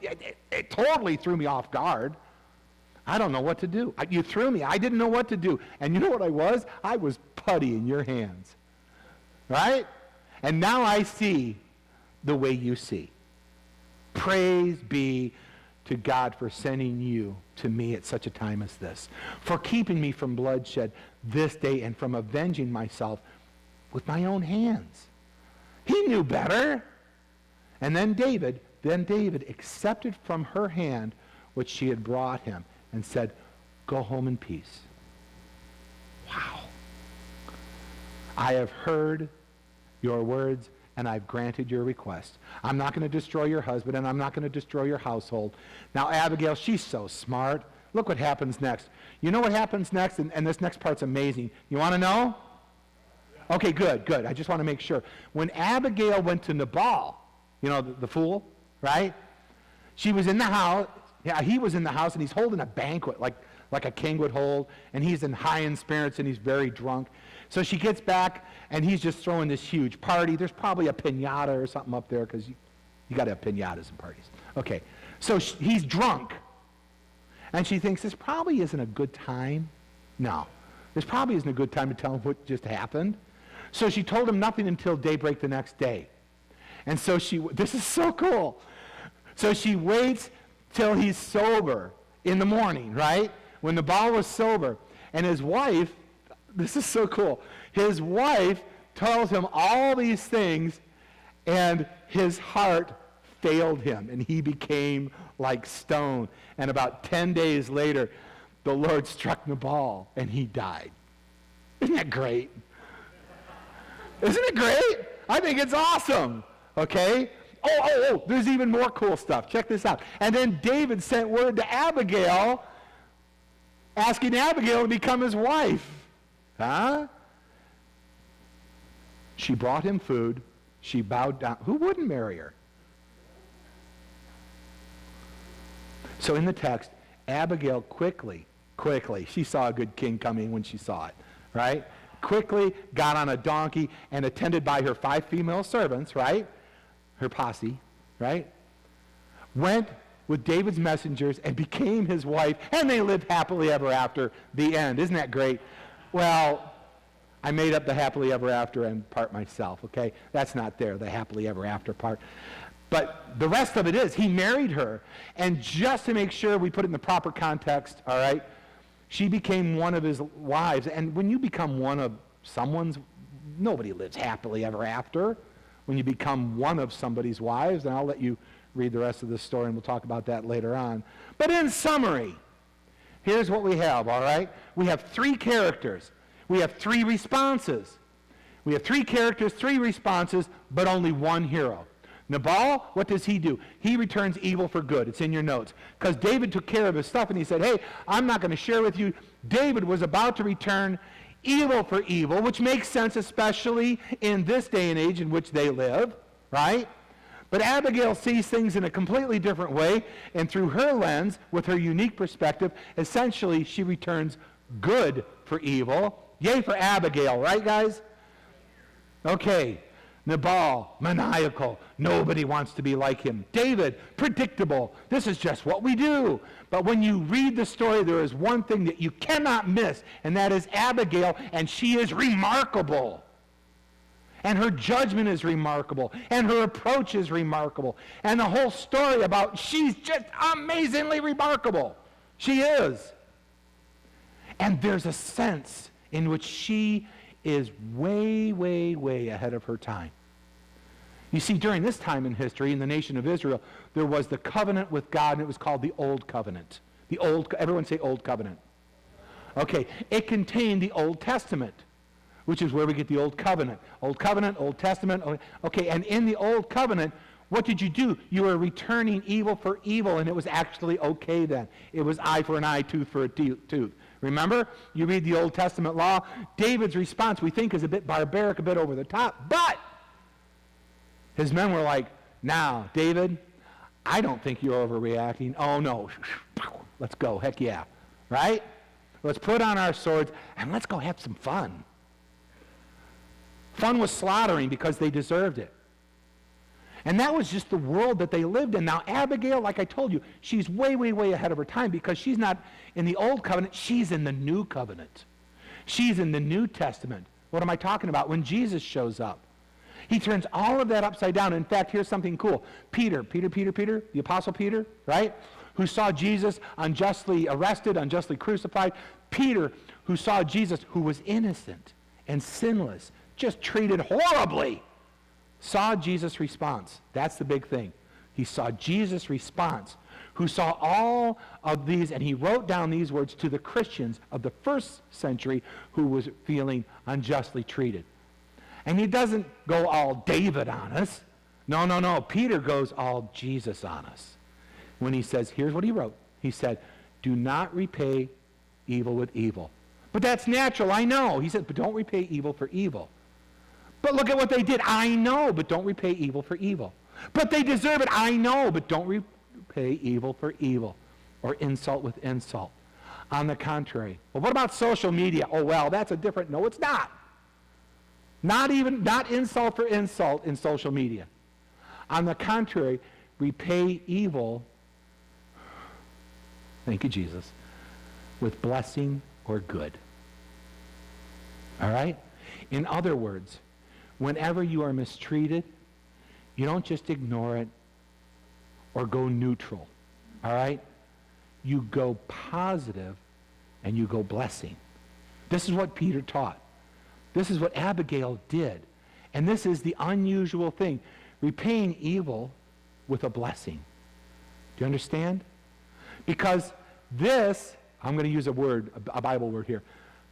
it totally threw me off guard. I don't know what to do. You threw me. I didn't know what to do. And you know what I was? I was putty in your hands. Right? And now I see the way you see. Praise be to God for sending you to me at such a time as this, for keeping me from bloodshed this day and from avenging myself with my own hands. He knew better. And then David accepted from her hand what she had brought him and said, "Go home in peace." Wow. "I have heard your words, and I've granted your request. I'm not going to destroy your husband, and I'm not going to destroy your household." Now, Abigail, she's so smart. Look what happens next. You know what happens next? And this next part's amazing. You want to know? Okay, good. I just want to make sure. When Abigail went to Nabal, you know, the fool, right? She was in the house. Yeah, he was in the house, and he's holding a banquet like a king would hold, and he's in spirits, and he's very drunk. So she gets back, and he's just throwing this huge party. There's probably a piñata or something up there, because you got to have piñatas and parties. Okay, so he's drunk, and she thinks this probably isn't a good time. No, this probably isn't a good time to tell him what just happened. So she told him nothing until daybreak the next day. And so this is so cool. So she waits till he's sober in the morning, right? When Nabal was sober. And his wife, this is so cool, his wife tells him all these things, and his heart failed him, and he became like stone. And about 10 days later, the Lord struck Nabal, and he died. Isn't that great? Isn't it great? I think it's awesome. Okay? Oh, there's even more cool stuff. Check this out. And then David sent word to Abigail, asking Abigail to become his wife. Huh? She brought him food. She bowed down. Who wouldn't marry her? So in the text, Abigail quickly, she saw a good king coming when she saw it, right? Quickly got on a donkey and, attended by her 5 female servants, right? Her posse, right? Went with David's messengers and became his wife, and they lived happily ever after. The end. Isn't that great? Well, I made up the happily ever after and part myself, okay? That's not there, the happily ever after part. But the rest of it is, he married her, and just to make sure we put it in the proper context, all right, she became one of his wives. And when you become one of someone's, nobody lives happily ever after. When you become one of somebody's wives, and I'll let you read the rest of this story, and we'll talk about that later on. But in summary, here's what we have, all right? We have 3 characters. We have 3 responses. We have 3 characters, 3 responses, but only one hero. Nabal, what does he do? He returns evil for good. It's in your notes. Because David took care of his stuff, and he said, hey, I'm not going to share with you. David was about to return evil for evil, which makes sense, especially in this day and age in which they live, right? But Abigail sees things in a completely different way, and through her lens, with her unique perspective, essentially she returns good for evil. Yay for Abigail, right, guys? Okay, Nabal, maniacal. Nobody wants to be like him. David, predictable. This is just what we do. But when you read the story, there is one thing that you cannot miss, and that is Abigail, and she is remarkable. And her judgment is remarkable, and her approach is remarkable. And the whole story about she's just amazingly remarkable. She is. And there's a sense in which she is way, way, way ahead of her time. You see, during this time in history, in the nation of Israel, there was the covenant with God, and it was called the Old Covenant. Everyone say Old Covenant. Okay, it contained the Old Testament, which is where we get the Old Covenant. Old Covenant, Old Testament. Okay, and in the Old Covenant, what did you do? You were returning evil for evil, and it was actually okay then. It was eye for an eye, tooth for a tooth. Remember? You read the Old Testament law. David's response, we think, is a bit barbaric, a bit over the top, but his men were like, now, David, I don't think you're overreacting. Oh, no. Let's go. Heck yeah. Right? Let's put on our swords, and let's go have some fun. Fun was slaughtering because they deserved it. And that was just the world that they lived in. Now, Abigail, like I told you, she's way, way, way ahead of her time because she's not in the Old Covenant. She's in the New Covenant. She's in the New Testament. What am I talking about? When Jesus shows up, he turns all of that upside down. In fact, here's something cool. Peter, the Apostle Peter, right, who saw Jesus unjustly arrested, unjustly crucified. Peter, who saw Jesus, who was innocent and sinless, just treated horribly, saw Jesus' response. That's the big thing. He saw Jesus' response, who saw all of these, and he wrote down these words to the Christians of the first century who was feeling unjustly treated. And he doesn't go all David on us. No. Peter goes all Jesus on us. When he says, here's what he wrote. He said, do not repay evil with evil. But that's natural, I know. He said, but don't repay evil for evil. But look at what they did. I know, but don't repay evil for evil. But they deserve it. I know, but don't repay evil for evil or insult with insult. On the contrary. Well, what about social media? Oh, well, that's a different... No, it's not. Not insult for insult in social media. On the contrary, repay evil, thank you, Jesus, with blessing or good. All right? In other words, whenever you are mistreated, you don't just ignore it or go neutral. All right? You go positive and you go blessing. This is what Peter taught. This is what Abigail did. And this is the unusual thing. Repaying evil with a blessing. Do you understand? Because this, I'm going to use a word, a Bible word here.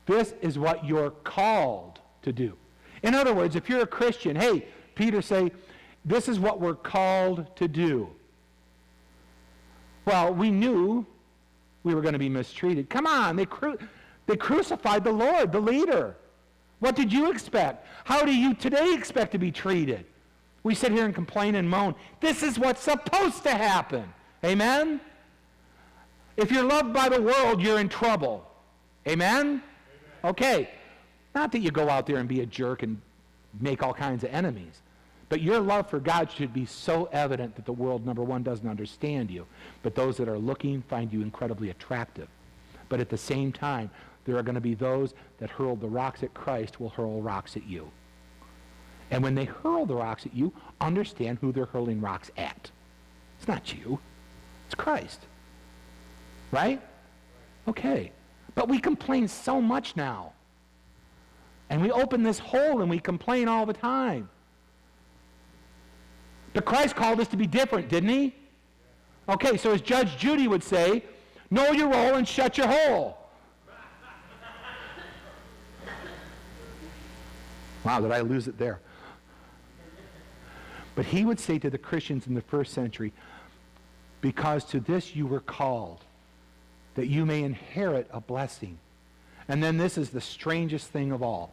This is what you're called to do. In other words, if you're a Christian, hey, Peter say, this is what we're called to do. Well, we knew we were going to be mistreated. Come on, they crucified the Lord, the leader. What did you expect? How do you today expect to be treated? We sit here and complain and moan. This is what's supposed to happen. Amen? If you're loved by the world, you're in trouble. Amen? Okay. Not that you go out there and be a jerk and make all kinds of enemies. But your love for God should be so evident that the world, number one, doesn't understand you. But those that are looking find you incredibly attractive. But at the same time, there are going to be those that hurl the rocks at Christ will hurl rocks at you. And when they hurl the rocks at you, understand who they're hurling rocks at. It's not you. It's Christ. Right? Okay. But we complain so much now. And we open this hole and we complain all the time. But Christ called us to be different, didn't he? Okay, so as Judge Judy would say, know your role and shut your hole. Wow, did I lose it there? But he would say to the Christians in the first century, because to this you were called, that you may inherit a blessing. And then this is the strangest thing of all,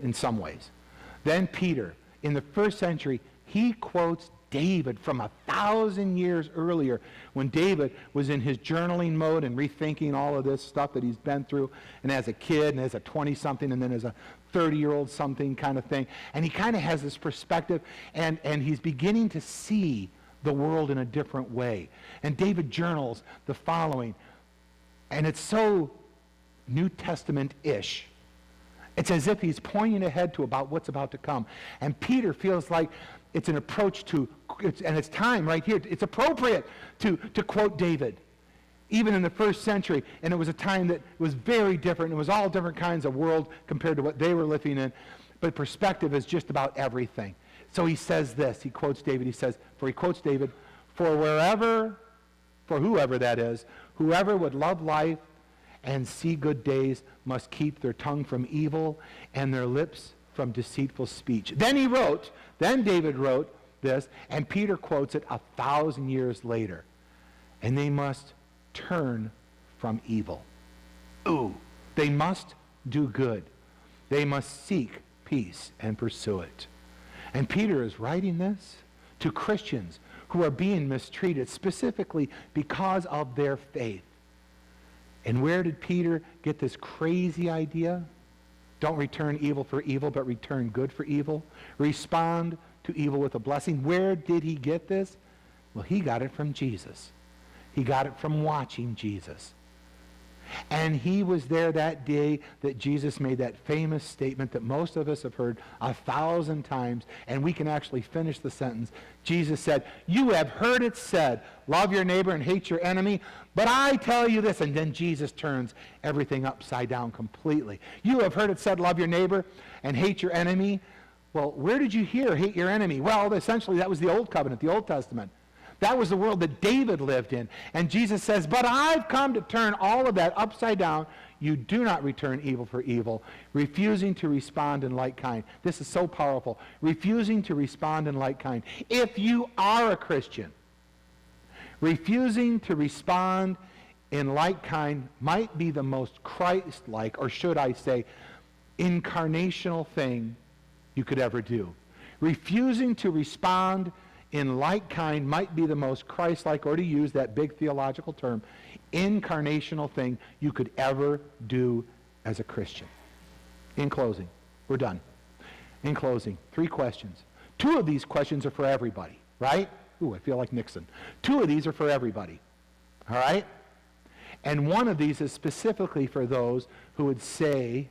in some ways. Then Peter, in the first century, he quotes David from 1,000 years earlier, when David was in his journaling mode and rethinking all of this stuff that he's been through, and as a kid and as a 20-something and then as a 30-year-old something kind of thing. And he kind of has this perspective, and he's beginning to see the world in a different way. And David journals the following, and it's so New Testament-ish. It's as if he's pointing ahead to about what's about to come. And Peter feels like it's an approach to, and it's time right here. It's appropriate to quote David, even in the first century. And it was a time that was very different. It was all different kinds of world compared to what they were living in. But perspective is just about everything. So he says this. He quotes David. He says, for whoever that is, whoever would love life and see good days must keep their tongue from evil and their lips from deceitful speech. Then David wrote this, and Peter quotes it 1,000 years later. And they must turn from evil. Ooh, they must do good. They must seek peace and pursue it. And Peter is writing this to Christians who are being mistreated specifically because of their faith. And where did Peter get this crazy idea? Don't return evil for evil, but return good for evil. Respond to evil with a blessing. Where did he get this? Well, he got it from Jesus. He got it from watching Jesus. And he was there that day that Jesus made that famous statement that most of us have heard 1,000 times, and we can actually finish the sentence. Jesus said, "You have heard it said, love your neighbor and hate your enemy, but I tell you this," and then Jesus turns everything upside down completely. You have heard it said, love your neighbor and hate your enemy. Well, where did you hear hate your enemy? Well, essentially that was the Old Covenant, the Old Testament. That was the world that David lived in. And Jesus says, but I've come to turn all of that upside down. You do not return evil for evil, refusing to respond in like kind. This is so powerful. Refusing to respond in like kind. If you are a Christian, refusing to respond in like kind might be the most Christ-like, or should I say, incarnational thing you could ever do. Refusing to respond in like kind might be the most Christ-like, or to use that big theological term, incarnational thing you could ever do as a Christian. In closing, we're done. In closing, 3 questions. 2 of these questions are for everybody, right? Ooh, I feel like Nixon. 2 of these are for everybody, all right? And 1 of these is specifically for those who would say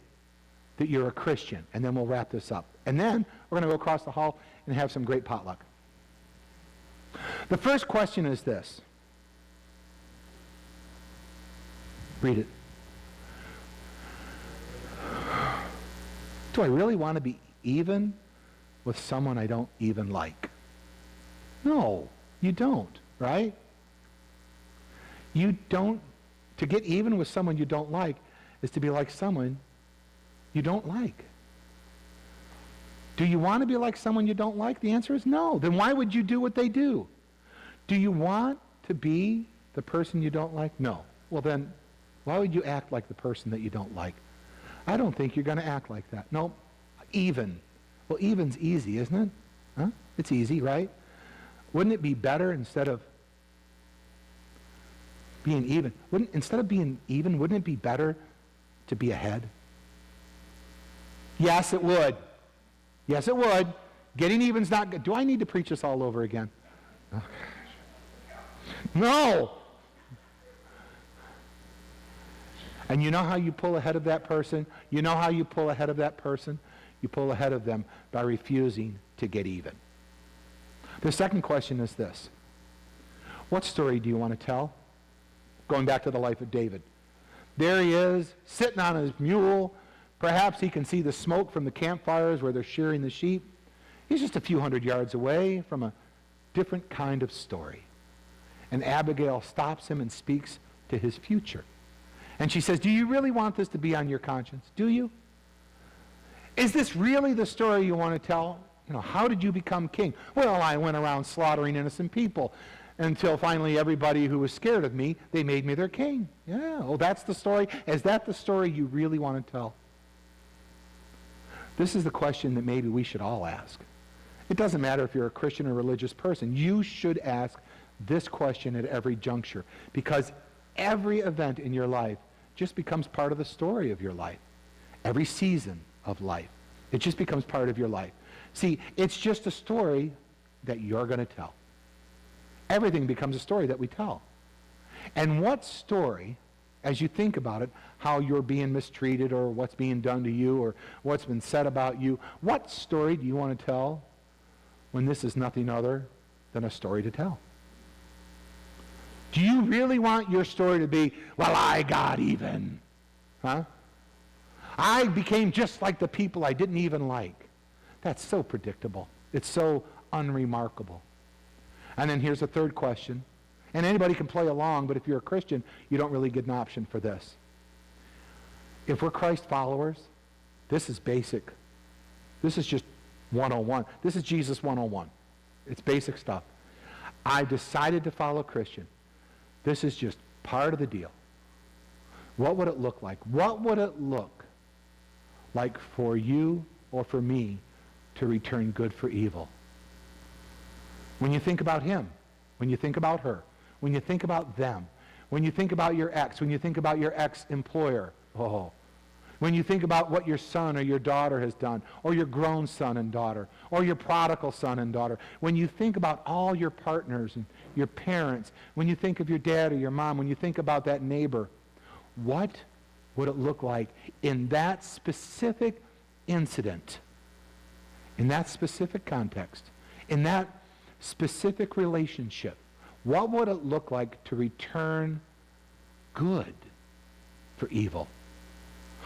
that you're a Christian. And then we'll wrap this up. And then we're going to go across the hall and have some great potluck. The first question is this. Read it. Do I really want to be even with someone I don't even like? No, you don't, right? You don't. To get even with someone you don't like is to be like someone you don't like. Do you want to be like someone you don't like? The answer is no. Then why would you do what they do? Do you want to be the person you don't like? No. Well then, why would you act like the person that you don't like? I don't think you're going to act like that. No, even. Well, even's easy, isn't it? Huh? It's easy, right? Wouldn't it be better instead of being even? Instead of being even, wouldn't it be better to be ahead? Yes, it would. Yes, it would. Getting even's not good. Do I need to preach this all over again? Oh, no. And you know how you pull ahead of that person? You know how you pull ahead of that person? You pull ahead of them by refusing to get even. The second question is this. What story do you want to tell? Going back to the life of David. There he is, sitting on his mule. Perhaps he can see the smoke from the campfires where they're shearing the sheep. He's just a few hundred yards away from a different kind of story. And Abigail stops him and speaks to his future. And she says, do you really want this to be on your conscience? Do you? Is this really the story you want to tell? You know, how did you become king? Well, I went around slaughtering innocent people until finally everybody who was scared of me, they made me their king. Yeah, well, that's the story. Is that the story you really want to tell? This is the question that maybe we should all ask. It doesn't matter if you're a Christian or religious person. You should ask this question at every juncture, because every event in your life just becomes part of the story of your life. Every season of life. It just becomes part of your life. See, it's just a story that you're going to tell. Everything becomes a story that we tell. And what story, as you think about it, how you're being mistreated or what's being done to you or what's been said about you, what story do you want to tell when this is nothing other than a story to tell? Do you really want your story to be, well, I got even? Huh? I became just like the people I didn't even like. That's so predictable. It's so unremarkable. And then here's a third question. And anybody can play along, but if you're a Christian, you don't really get an option for this. If we're Christ followers, this is basic. This is just 101. This is Jesus 101. It's basic stuff. I decided to follow Christian. This is just part of the deal. What would it look like? What would it look like for you or for me to return good for evil? When you think about him, when you think about her, when you think about them, when you think about your ex, when you think about your ex-employer, when you think about what your son or your daughter has done, or your grown son and daughter, or your prodigal son and daughter, when you think about all your partners and your parents, when you think of your dad or your mom, when you think about that neighbor, what would it look like in that specific incident, in that specific context, in that specific relationship? What would it look like to return good for evil?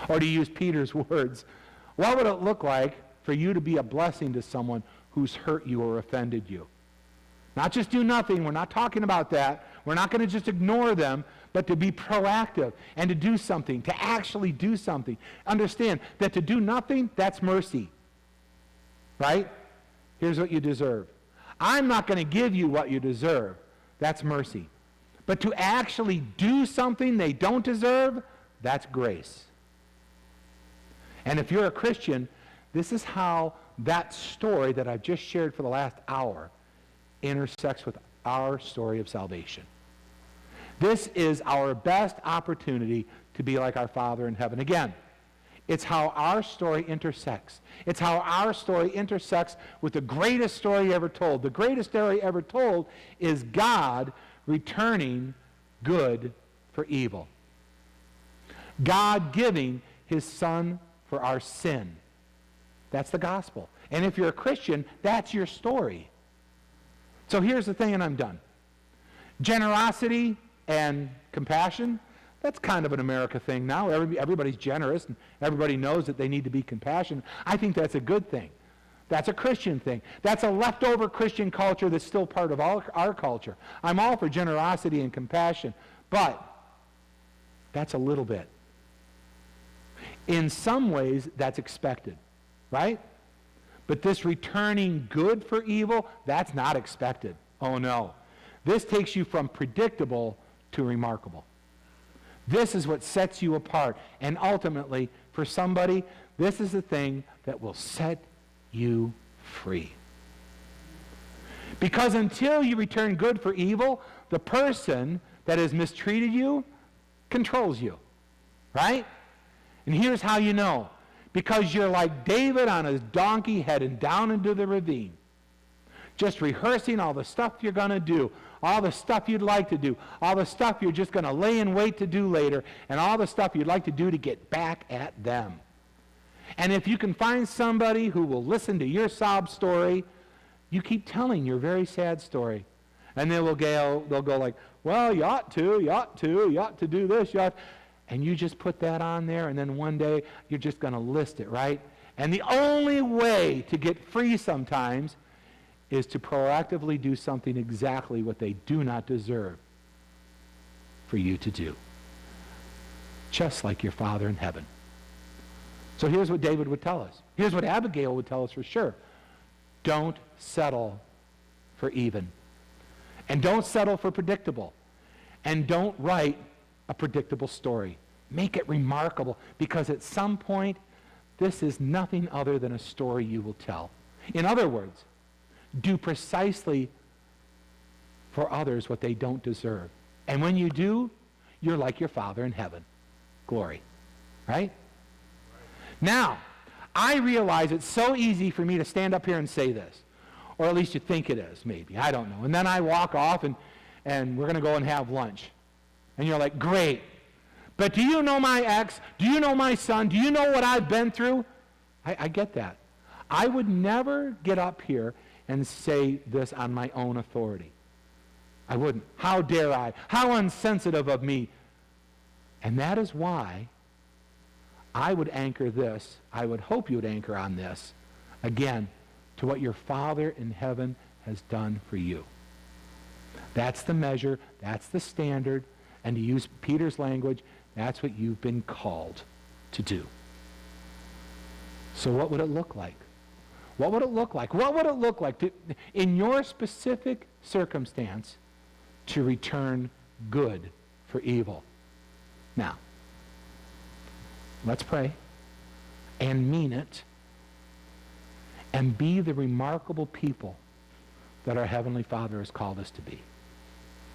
Or to use Peter's words, what would it look like for you to be a blessing to someone who's hurt you or offended you? Not just do nothing. We're not talking about that. We're not going to just ignore them, but to be proactive and to do something, to actually do something. Understand that to do nothing, that's mercy. Right? Here's what you deserve. I'm not going to give you what you deserve. That's mercy. But to actually do something they don't deserve, that's grace. And if you're a Christian, this is how that story that I've just shared for the last hour intersects with our story of salvation. This is our best opportunity to be like our Father in heaven. Again, it's how our story intersects. It's how our story intersects with the greatest story ever told. The greatest story ever told is God returning good for evil. God giving his Son for our sin. That's the gospel. And if you're a Christian, that's your story. So here's the thing, and I'm done. Generosity and compassion, that's kind of an America thing now. Everybody's generous, and everybody knows that they need to be compassionate. I think that's a good thing. That's a Christian thing. That's a leftover Christian culture that's still part of our culture. I'm all for generosity and compassion, but that's a little bit. In some ways, that's expected, right? But this returning good for evil, that's not expected. Oh no. This takes you from predictable to remarkable. This is what sets you apart. And ultimately, for somebody, this is the thing that will set you free. Because until you return good for evil, the person that has mistreated you controls you. Right? And here's how you know. Because you're like David on his donkey heading down into the ravine. Just rehearsing all the stuff you're going to do, all the stuff you'd like to do, all the stuff you're just going to lay in wait to do later, and all the stuff you'd like to do to get back at them. And if you can find somebody who will listen to your sob story, you keep telling your very sad story. And they'll go like, well, you ought to do this, you ought to. And you just put that on there, and then one day you're just going to list it, right? And the only way to get free sometimes is to proactively do something exactly what they do not deserve for you to do. Just like your Father in heaven. So here's what David would tell us. Here's what Abigail would tell us for sure. Don't settle for even. And don't settle for predictable. And don't write a predictable story. Make it remarkable, because at some point, this is nothing other than a story you will tell. In other words, do precisely for others what they don't deserve. And when you do, you're like your Father in heaven. Glory. Right? Now, I realize it's so easy for me to stand up here and say this. Or at least you think it is, maybe. I don't know. And then I walk off and we're going to go and have lunch. And you're like, great. But do you know my ex? Do you know my son? Do you know what I've been through? I get that. I would never get up here and say this on my own authority. I wouldn't. How dare I? How insensitive of me. And that is why I would anchor this. I would hope you would anchor on this, again, to what your Father in heaven has done for you. That's the measure. That's the standard. And to use Peter's language, that's what you've been called to do. So what would it look like? What would it look like? What would it look like to, in your specific circumstance, to return good for evil? Now, let's pray and mean it and be the remarkable people that our Heavenly Father has called us to be.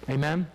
Amen?